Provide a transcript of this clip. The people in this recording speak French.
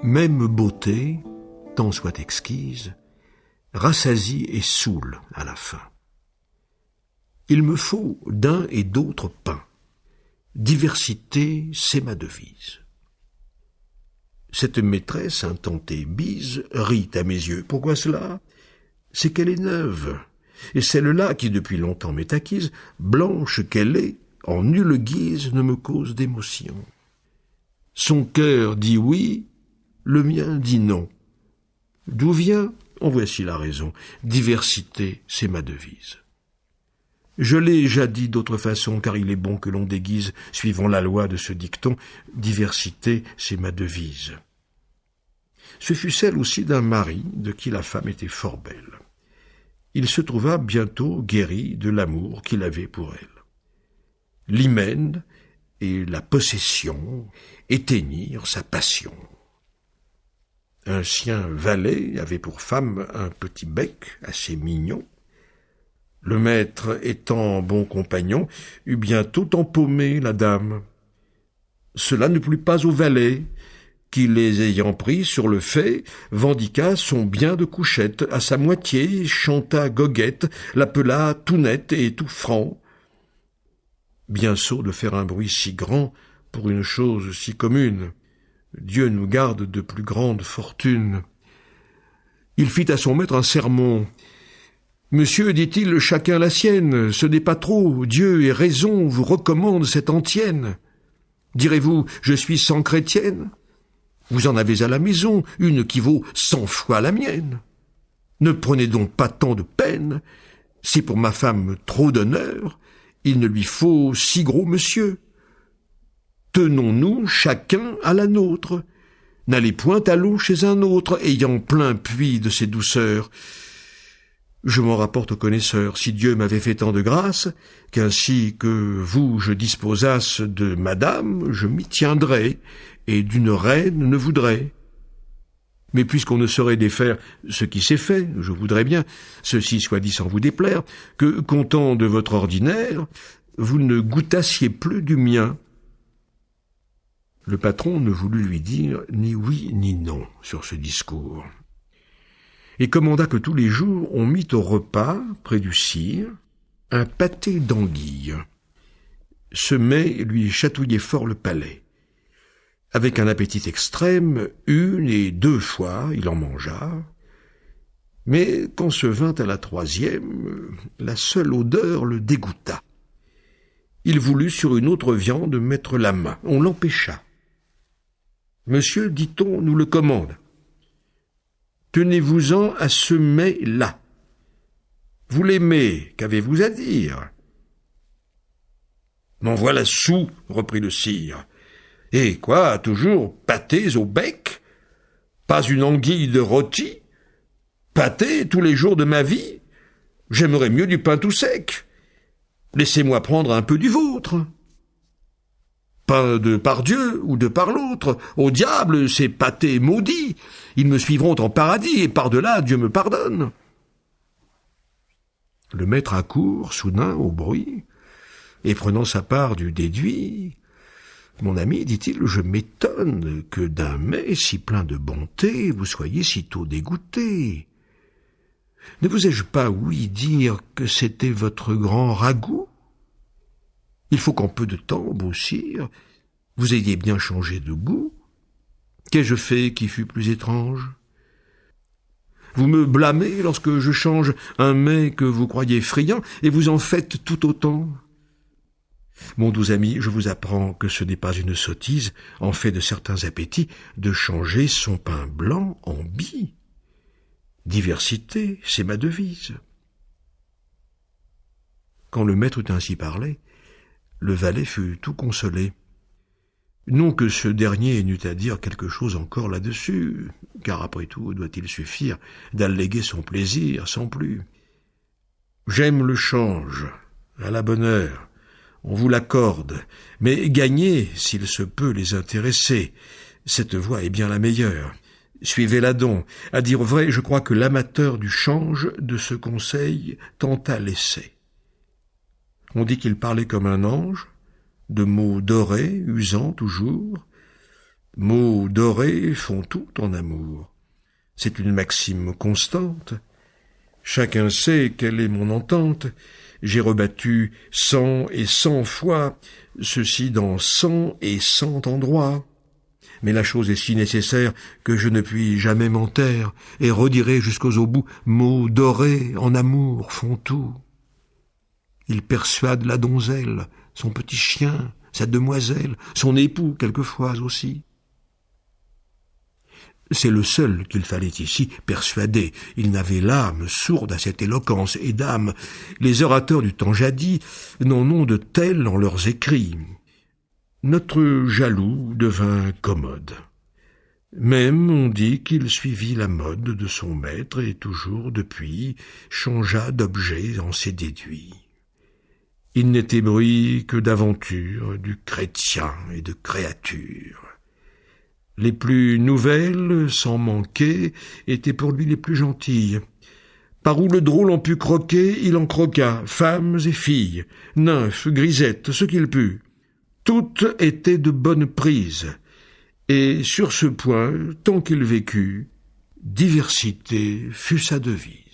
Même beauté, tant soit exquise, rassasie et saoule à la fin. Il me faut d'un et d'autre pain. Diversité, c'est ma devise. Cette maîtresse intentée bise rit à mes yeux. Pourquoi cela? C'est qu'elle est neuve. Et celle-là, qui depuis longtemps m'est acquise, blanche qu'elle est, en nulle guise ne me cause d'émotion. Son cœur dit oui, le mien dit non. D'où vient? En voici la raison. Diversité, c'est ma devise. Je l'ai déjà dit d'autre façon, car il est bon que l'on déguise, suivant la loi de ce dicton, diversité, c'est ma devise. Ce fut celle aussi d'un mari de qui la femme était fort belle. Il se trouva bientôt guéri de l'amour qu'il avait pour elle. L'hymen et la possession éteignirent sa passion. Un sien valet avait pour femme un petit bec assez mignon. Le maître, étant bon compagnon, eut bientôt empaumé la dame. Cela ne plut pas au valet, qui, les ayant pris sur le fait, vendiqua son bien de couchette à sa moitié, chanta goguette, l'appela tout net et tout franc. Bien sot de faire un bruit si grand pour une chose si commune. Dieu nous garde de plus grande fortune. Il fit à son maître un sermon. « Monsieur, dit-il, chacun la sienne, ce n'est pas trop, Dieu et raison vous recommandent cette antienne. Direz-vous, je suis sans chrétienne? Vous en avez à la maison une qui vaut 100 fois la mienne. Ne prenez donc pas tant de peine, si pour ma femme trop d'honneur, il ne lui faut si gros monsieur. Tenons-nous chacun à la nôtre. N'allez point à l'eau chez un autre, ayant plein puits de ses douceurs. Je m'en rapporte aux connaisseurs, si Dieu m'avait fait tant de grâce, qu'ainsi que vous je disposasse de madame, je m'y tiendrais, et d'une reine ne voudrais. Mais puisqu'on ne saurait défaire ce qui s'est fait, je voudrais bien, ceci soit dit sans vous déplaire, que, content de votre ordinaire, vous ne goûtassiez plus du mien. Le patron ne voulut lui dire ni oui ni non sur ce discours, et commanda que tous les jours on mit au repas, près du sire, un pâté d'anguille. Ce mets lui chatouillait fort le palais. Avec un appétit extrême, 1 et 2 fois il en mangea, mais quand se vint à la 3e, la seule odeur le dégoûta. Il voulut sur une autre viande mettre la main, on l'empêcha. Monsieur, dit-on, nous le commande. Tenez-vous-en à ce mets-là. Vous l'aimez, qu'avez-vous à dire? M'en voilà soûl, reprit le sire. Et quoi, toujours pâtés au bec? Pas une anguille de rôti? Pâté tous les jours de ma vie? J'aimerais mieux du pain tout sec. Laissez-moi prendre un peu du vôtre. Pas de par Dieu ou de par l'autre. Au diable, ces pâtés maudits. Ils me suivront en paradis, et par-delà, Dieu me pardonne. Le maître accourt, soudain, au bruit, et prenant sa part du déduit. Mon ami, dit-il, je m'étonne que d'un mets si plein de bonté, vous soyez si tôt dégoûté. Ne vous ai-je pas ouï dire que c'était votre grand ragoût? Il faut qu'en peu de temps, beau sire, vous ayez bien changé de goût. Qu'ai-je fait qui fut plus étrange? Vous me blâmez lorsque je change un mets que vous croyez friand, et vous en faites tout autant. Mon doux ami, je vous apprends que ce n'est pas une sottise, en fait de certains appétits, de changer son pain blanc en bis. Diversité, c'est ma devise. Quand le maître eut ainsi parlé, le valet fut tout consolé. Non que ce dernier n'eût à dire quelque chose encore là-dessus, car après tout doit-il suffire d'alléguer son plaisir sans plus. J'aime le change, à la bonne heure, on vous l'accorde, mais gagnez, s'il se peut, les intéresser. Cette voie est bien la meilleure. Suivez-la donc. À dire vrai, je crois que l'amateur du change de ce conseil tenta l'essai. On dit qu'il parlait comme un ange, de mots dorés, usant toujours. Mots dorés font tout en amour. C'est une maxime constante. Chacun sait quelle est mon entente. J'ai rebattu 100 et 100 fois, ceci dans 100 et 100 endroits. Mais la chose est si nécessaire que je ne puis jamais m'en taire, et redirai jusqu'aux obus, mots dorés en amour font tout. Il persuade la donzelle, son petit chien, sa demoiselle, son époux quelquefois aussi. C'est le seul qu'il fallait ici persuader. Il n'avait l'âme sourde à cette éloquence, et dame, les orateurs du temps jadis n'en ont de tels en leurs écrits. Notre jaloux devint commode. Même on dit qu'il suivit la mode de son maître et toujours depuis changea d'objet en ses déduits. Il n'était bruit que d'aventure, du chrétien et de créature. Les plus nouvelles, sans manquer, étaient pour lui les plus gentilles. Par où le drôle en put croquer, il en croqua, femmes et filles, nymphes, grisettes, ce qu'il put. Toutes étaient de bonne prise, et sur ce point, tant qu'il vécut, diversité fut sa devise.